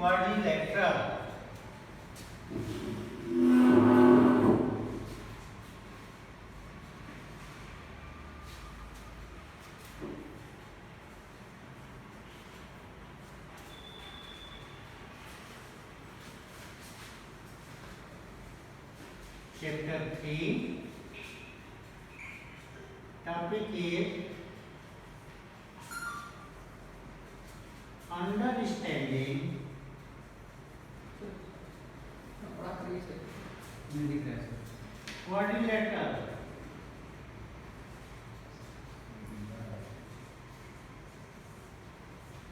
quadrilateral. Chapter 3. Topic is understanding quadrilateral.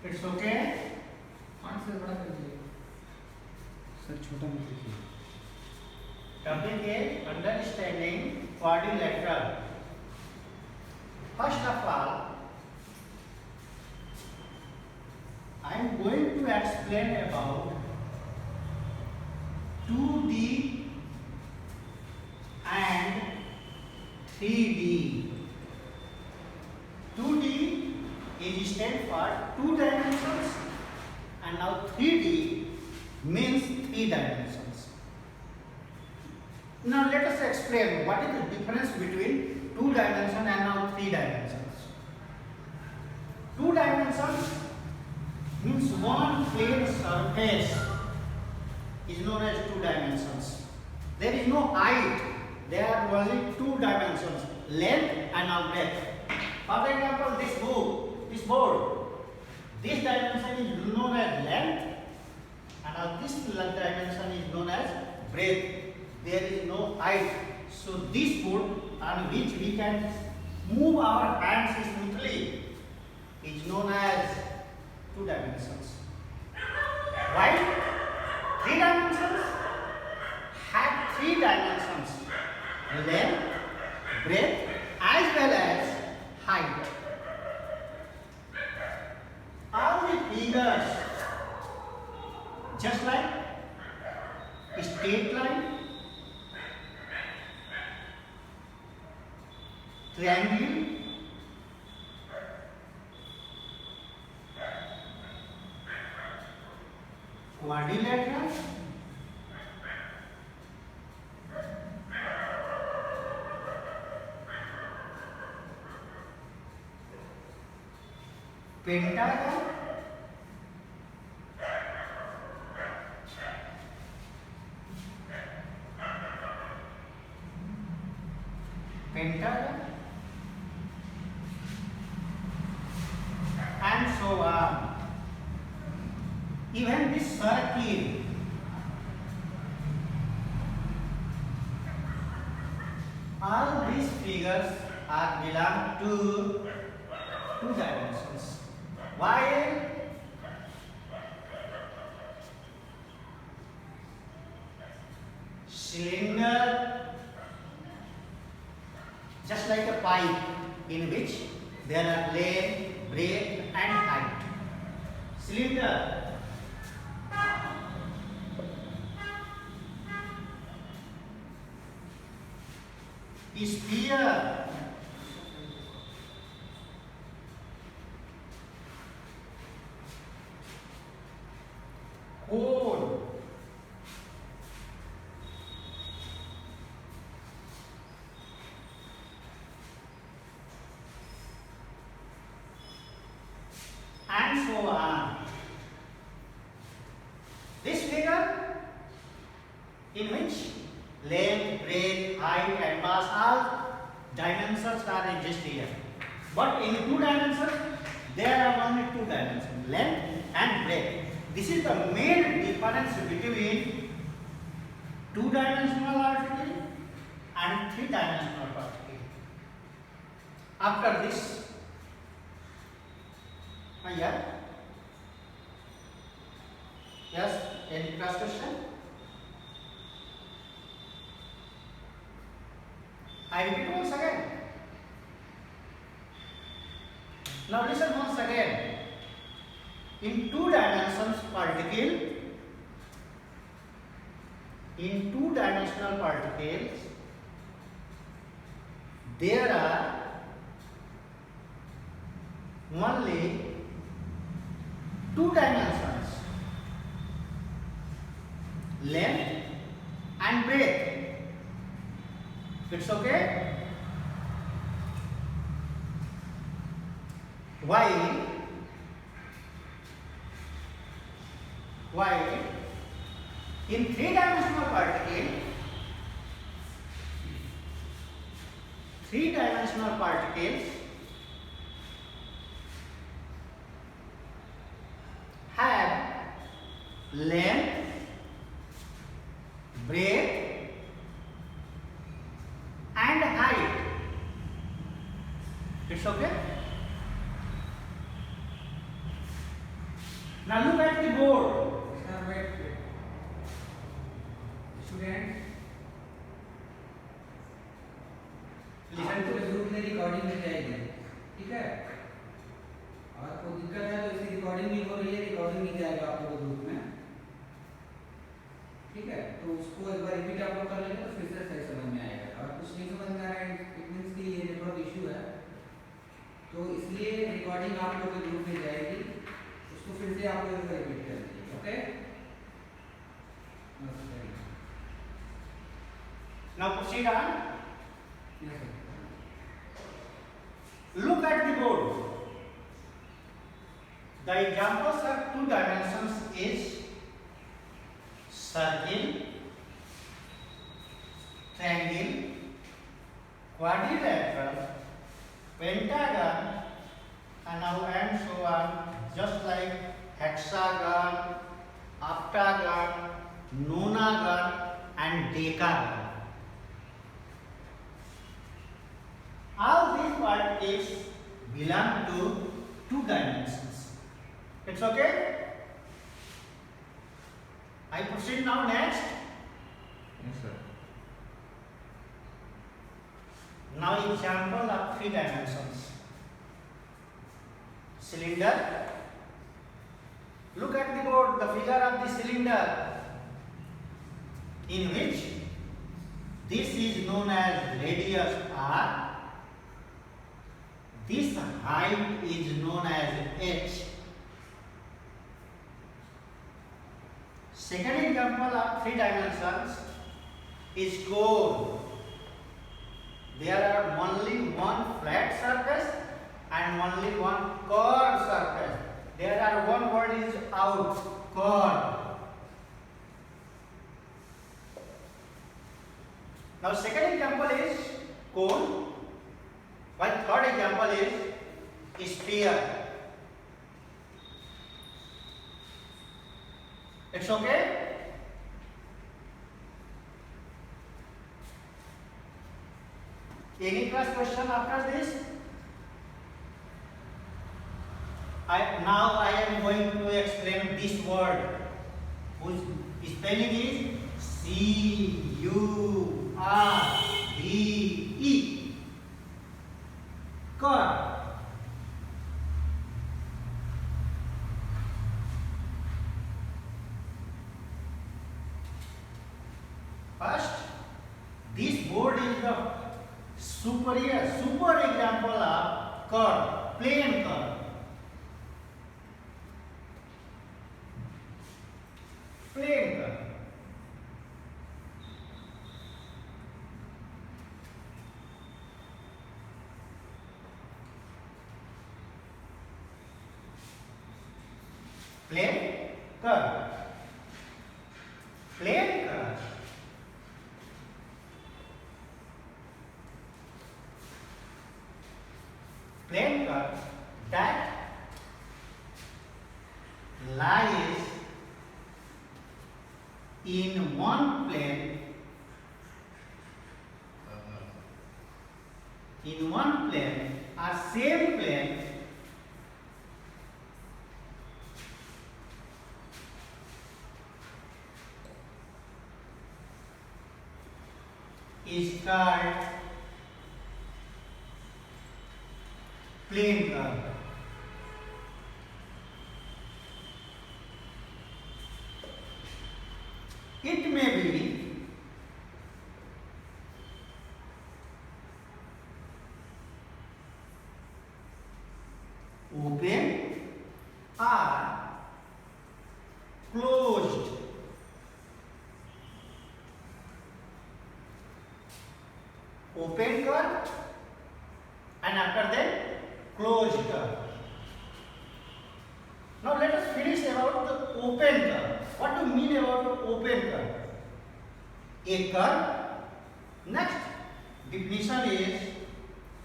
It's okay? Sir छोटा मत लिखिए. Topic is understanding quadrilateral. First of all, I am going to explain about 2D and 3D. 2D is stand for 2 dimensions, and now 3D means 3 dimensions. Now let us explain what is the difference between 2 dimensions and now 3 dimensions. 2 dimensions means one plane surface is known as 2 dimensions. There is no height, there are only 2 dimensions, length and now breadth. For example, this board, this dimension is known as length and now this dimension is known as breadth. There is no height. So this board on which we can move our hands smoothly is known as 2 dimensions. While 3 dimensions have 3 dimensions, length, breadth as well as height. All the figures, just like a straight line, triangle, quadrilateral, pentagon, and so on. Even this circle, all these figures are belong to 2 dimensions. While cylinder, just like a pipe in which there are length, breadth and height. Cylinder, sphere, cone, and so on. This figure in which length, breadth, height and mass, all dimensions are exist here. But in 2 dimensions, there are only 2 dimensions, length and breadth. This is the main difference between 2-dimensional particle and 3-dimensional particle. After this, yeah. Yes, any class question? I repeat once again. Now listen once again. In 2 dimensions particle, in 2-dimensional particles, there are only 2 dimensions. length and breadth. It's okay. While in three-dimensional particles have length, breadth and height. It's okay. Now look at the board. Sir, wait. Student, Listen to group में recording मिल जाएगी, ठीक है? और कोई दिक्कत है तो इसकी रिकॉर्डिंग नहीं हो रही है, रिकॉर्डिंग नहीं जाएगा आप लोगों ग्रुप में, ठीक है? तो उसको एक बार रिपीट आप लोग कर लेंगे तो फिर से सही समझ में आएगा। और कुछ नहीं समझ में आ रहा है, इट मींस कि ये नेटवर्क इशू है, तो इसलिए रिकॉर्डिंग आप लोगों के ग्रुप में जाएगी, उसको फिर से आप लोग रिपीट कर लीजिए, okay? Now proceed on. Yes, sir. Look at the board. The examples of two dimensions is circle, triangle, quadrilateral, pentagon, and so on, just like hexagon, octagon, nonagon, and decagon. All these particles belong to two dimensions. It's okay? I proceed now next. Yes, sir. Now example of three dimensions. Cylinder. Look at the board, the figure of the cylinder, in which this is known as radius R. This height is known as h. Second example of three dimensions is cone. There are only one flat surface and only one curved surface. There are one word is out, curved. Now second example is cone. While third example is sphere. It's okay? Any class question after this? Now I am going to explain this word, whose spelling is C-U-R-V-E. Curve. First, this board is the super example of curve, plane curve. Plane curve. Plane curve. Plane curve. Plane curve that lies in one plane, or same plane, is called plane curve. It may be open or closed. open curve, and after that closed curve. Now let us finish about the open curve. What do you mean about the open curve? A curve. Next definition is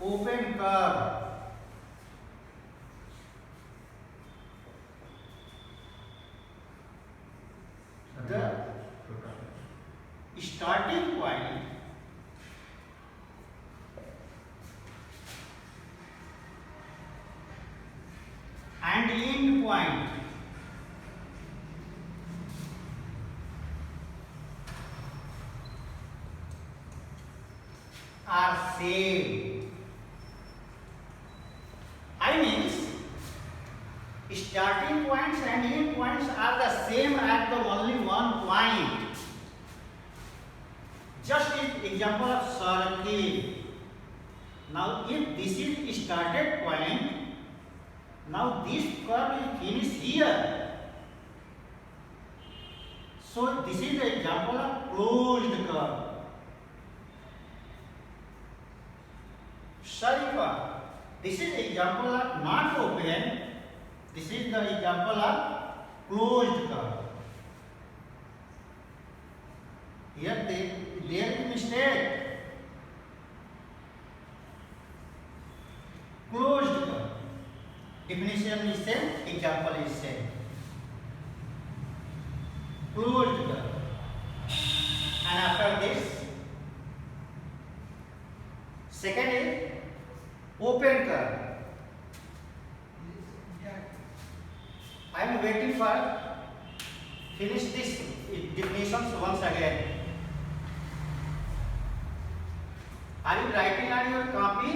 open curve. The starting point and end point are same. I means starting points and end points are the same at the only one point. Just an example of circle. Now if this is started point, now this curve is finished here. So this is the example of closed curve. Sorry, this is the example of not open. This is the example of closed curve. Here there is mistake. Closed curve. Definition is same, example is same. Closed curve. And after this, second is open curve. I am waiting for finish this definitions once again. Are you writing on your copy?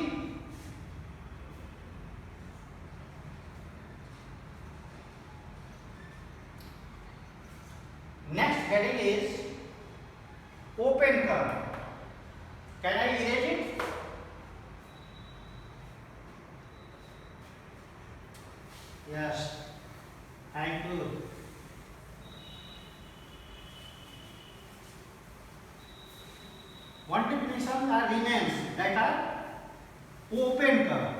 Next heading is open curve. Can I erase it? Yes. Thank you. One definition remains, that are open curve.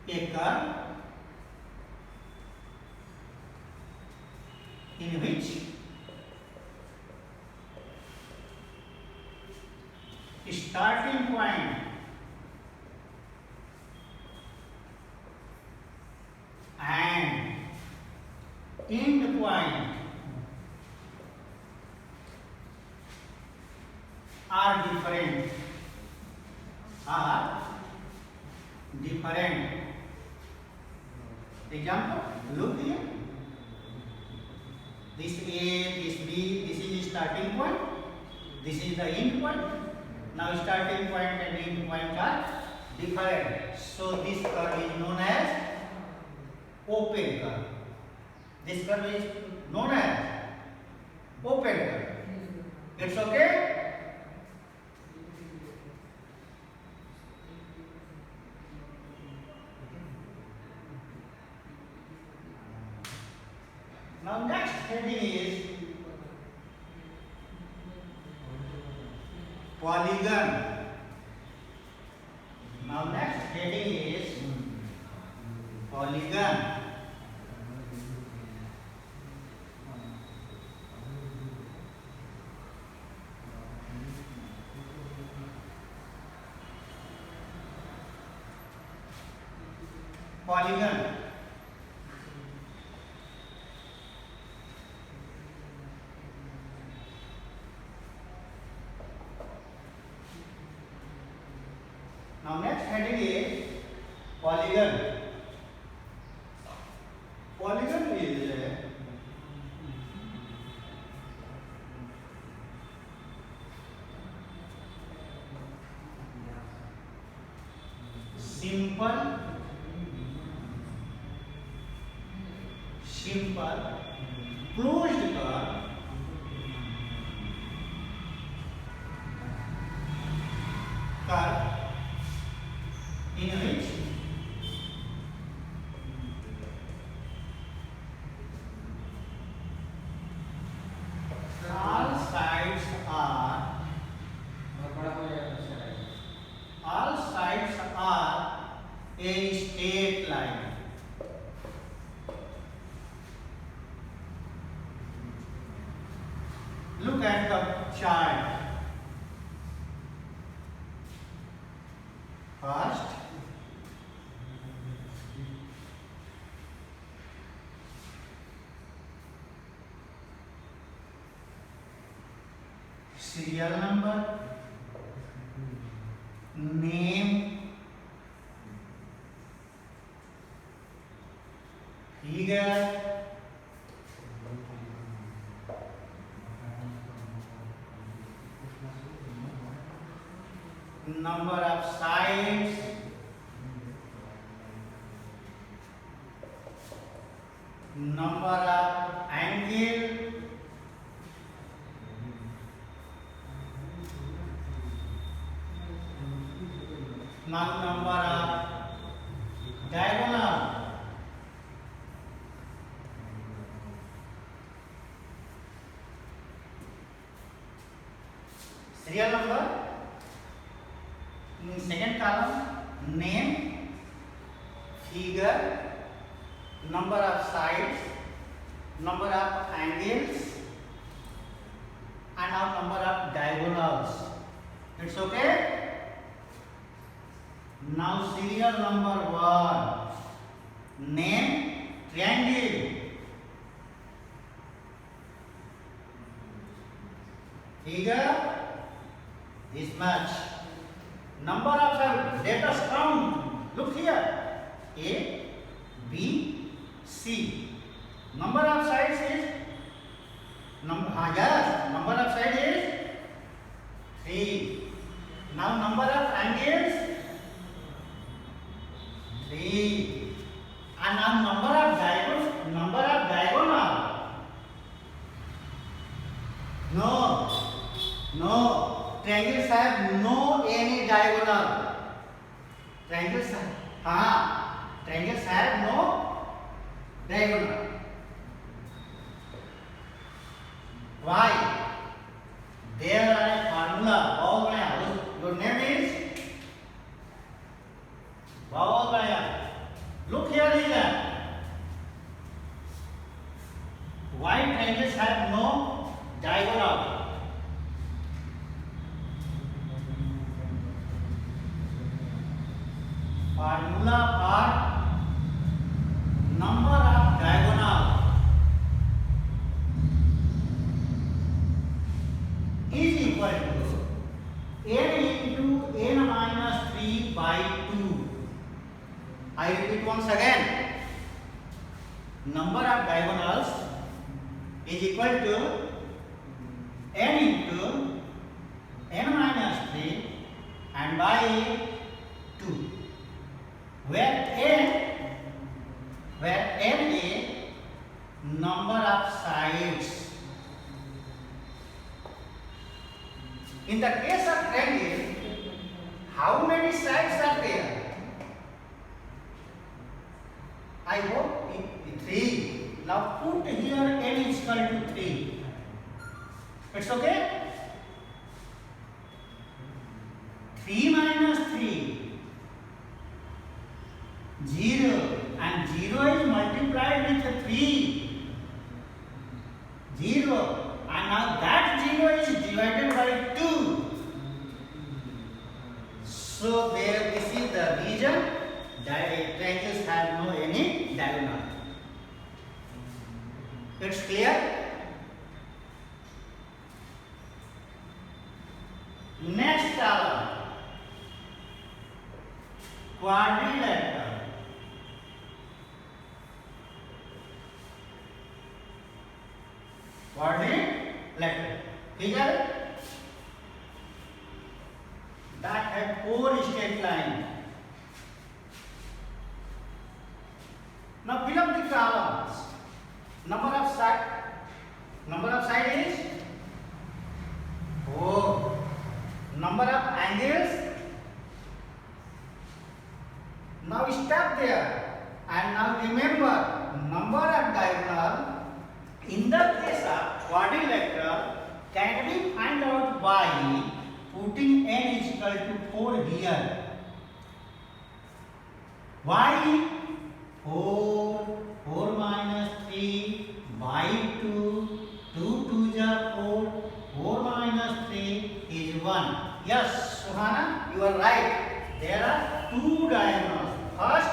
A curve in which starting point and end point are different. Example, look here. This A, this B, this is starting point. This is the end point. Now starting point and end point are different. So this curve is known as open curve. This curve is known as open curve. It's okay? Now next heading is polygon. Now next heading is polygon. Polygon. Now next heading is polygon. Polygon is simple closed curve in which First, serial number, name, figure, number of sides, number of angle, now number of diagonal, serial number. In second column, name, figure, number of sides, number of angles, and now number of diagonals. It's okay. Now serial number 1, name, triangle, figure, this much. Number of cells, let us count. Look here. A, B, C. Number of sides is number of sides is 3. Now number of angles 3. And now number of diagonal. No. Triangles have no any diagonal. Triangles have no diagonal. Why? There are a formula. Your name is Bhavagaya. Look here is that. Why triangles have no diagonal? Formula for number of diagonal is equal to n into n minus 3 by 2. I repeat once again. Number of diagonals is equal to n into n minus 3 and by 2. Where n is number of sides. In the case of triangle, how many sides are there? I hope 3. Now put here n is equal to 3. It's okay? 3 minus 3. 0, and 0 is multiplied with 3. 0, and now that 0 is divided by 2. So this is the reason triangles have no any diagonal. It's clear? Next column, quadrilateral. Quadrilateral figure that have 4 straight lines. Now fill up the columns. Number of side is 4. Number of angles. Now stop there and now remember number of diagonal. In the case of quadrilateral can be find out by putting n is equal to 4 here. Why? 4 minus 3 by 2, 2 2s are 4, 4 minus 3 is 1. Yes, Suhana, you are right. there are two diagonals. First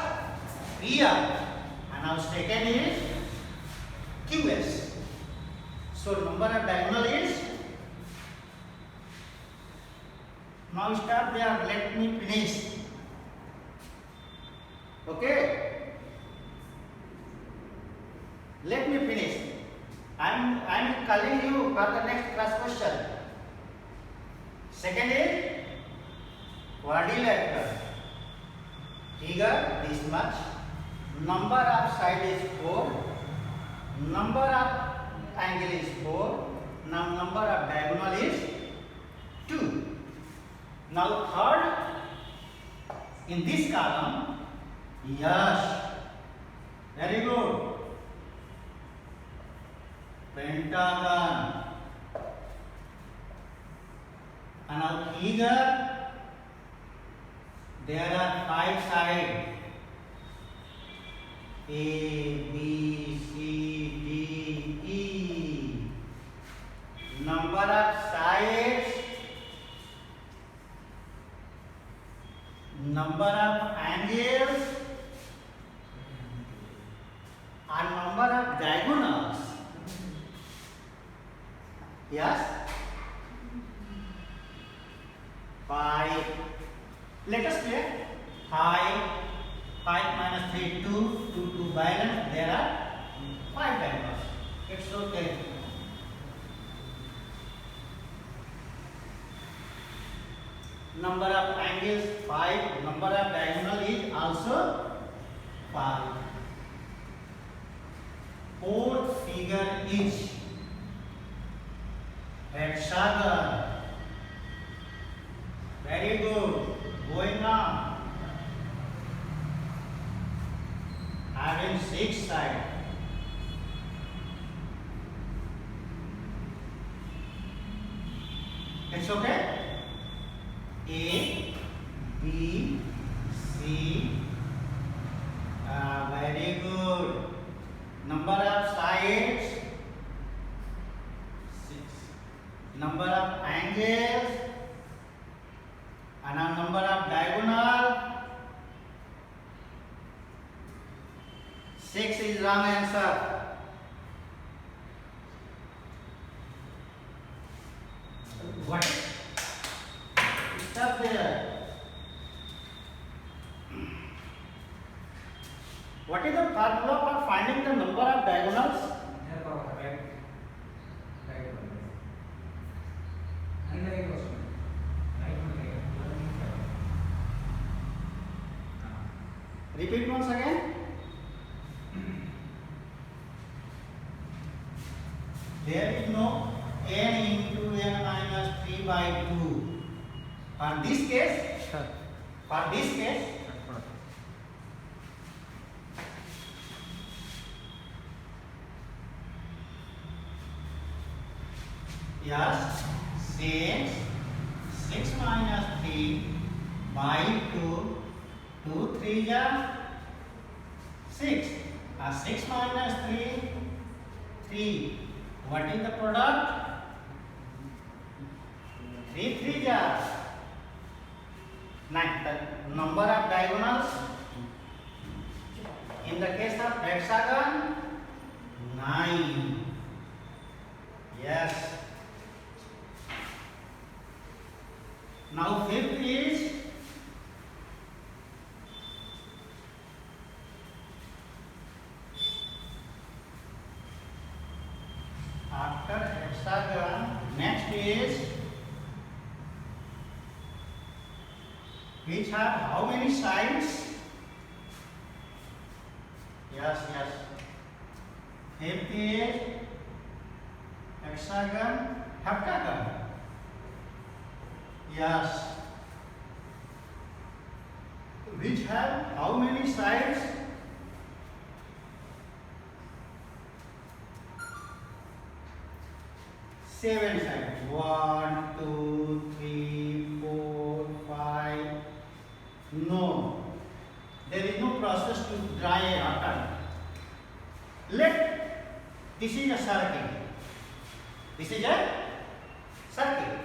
PR and now second is QS. So number of diagonal is, now stop there, let me finish. Okay, let me finish. I'm calling you for the next class question. Second is quadrilateral. Figure this much. Number of side is 4. Number of angle is 4. Now number of diagonal is 2. Now third in this column, yes, very good. Pentagon. And now figure, there are 5 sides. A, B, C, D, E. Number of sides, number of angles, and number of diagonals. Yes? 5. Let us play. 5 minus 3, 2 balance. There are 5 diagonals. It's okay. Number of angles 5. Number of diagonal is also 5. Fourth figure is hexagon. Very good. Going on. Having 6 sides. It's okay. A, B, C. Very good. Number of sides 6. Number of angles and a number of diagonal. 6 is wrong answer. What? Stop there. What is the formula for finding the number of diagonals? Repeat once again. There is no n into n minus 3 by 2. For this case, yes, 6 minus 3 by 2, 2 3 ja 6. 6 minus 3, 3. What is the product? 3 3 ja 9. The number of diagonals in the case of hexagon, 9. Yes. Now fifth is after hexagon, next is which have how many sides? Yes. Fifth is heptagon. Yes. Which have how many sides? Seven sides. 1, 2, 3, 4, 5. No. There is no process to draw a rectangle. This is a circle. This is a circle.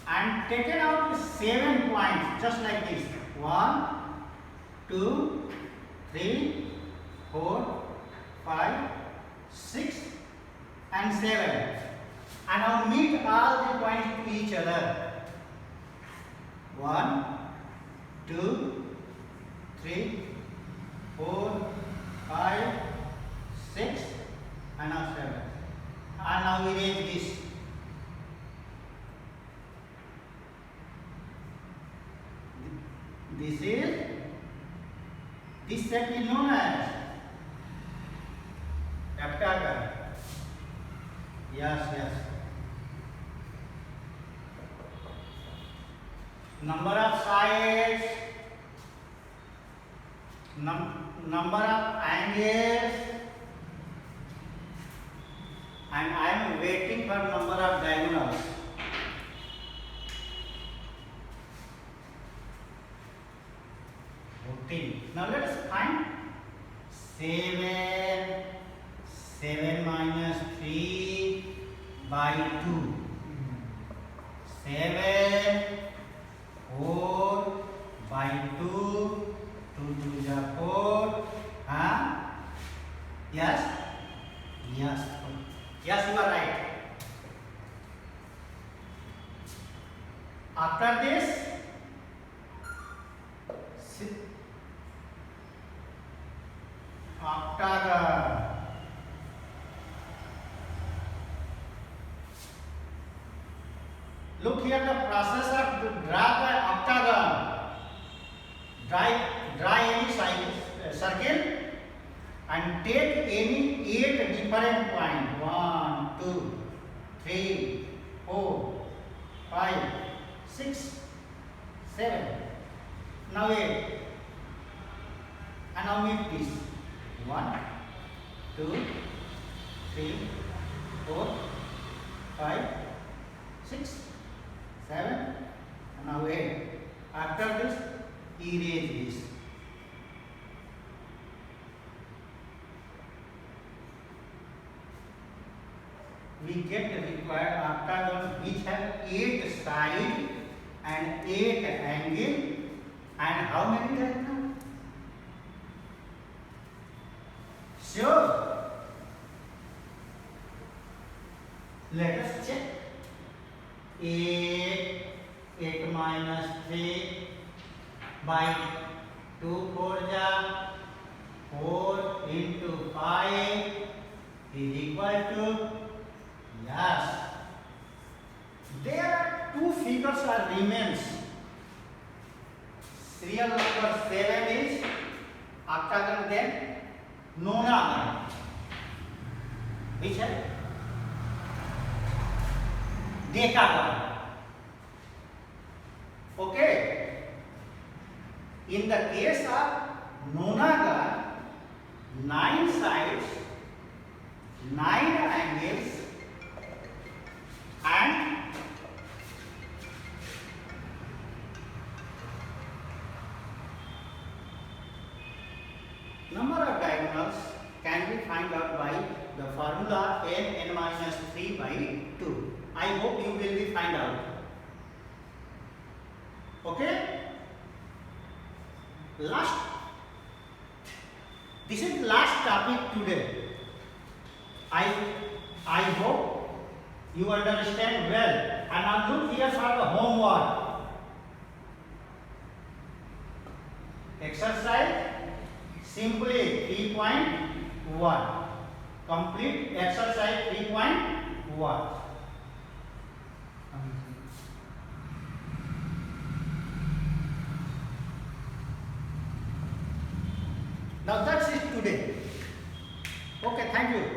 And taken out 7 points just like this. 1, 2, 3, 4, 5, 6 and 7. And now meet all the points to each other. 1, 2, 3, 4, 5, 6 and now 7. And now erase this. This set is known as octagon. Yes. Number of sides, number of angles, and I am waiting for number of diagonals. Now let us find 7 minus 3 by 2. 7, 4 by 2, 2 to the 4. Yes, you are right. After this, octagon. Look here, the process of to draw the octagon. Draw any circle and take any 8 different points. 1, 2, 3, 4, 5, 6, 7. Now 8. And now meet this. 1, 2, 3, 4, 5, 6, 7, and now 8. After this, erase this. We get the required octagon which have 8 sides and 8 angles, and how many diagonals? Sure. Let us check. 8 minus 3 by 2 4 4 into 5 is equal to, yes. There are 2 figures are remains. Serial number 7 is octagon, then nonagon, which is decagon. Okay. In the case of nonagon, 9 sides, 9 angles, and number of diagonals can be found out by the formula n minus 3 by 2. I hope you will be find out. Okay? This is the last topic today. I hope you understand well. And now look here for the homework. Exercise simply 3.1. Complete exercise 3.1. Now that's it today. Okay, thank you.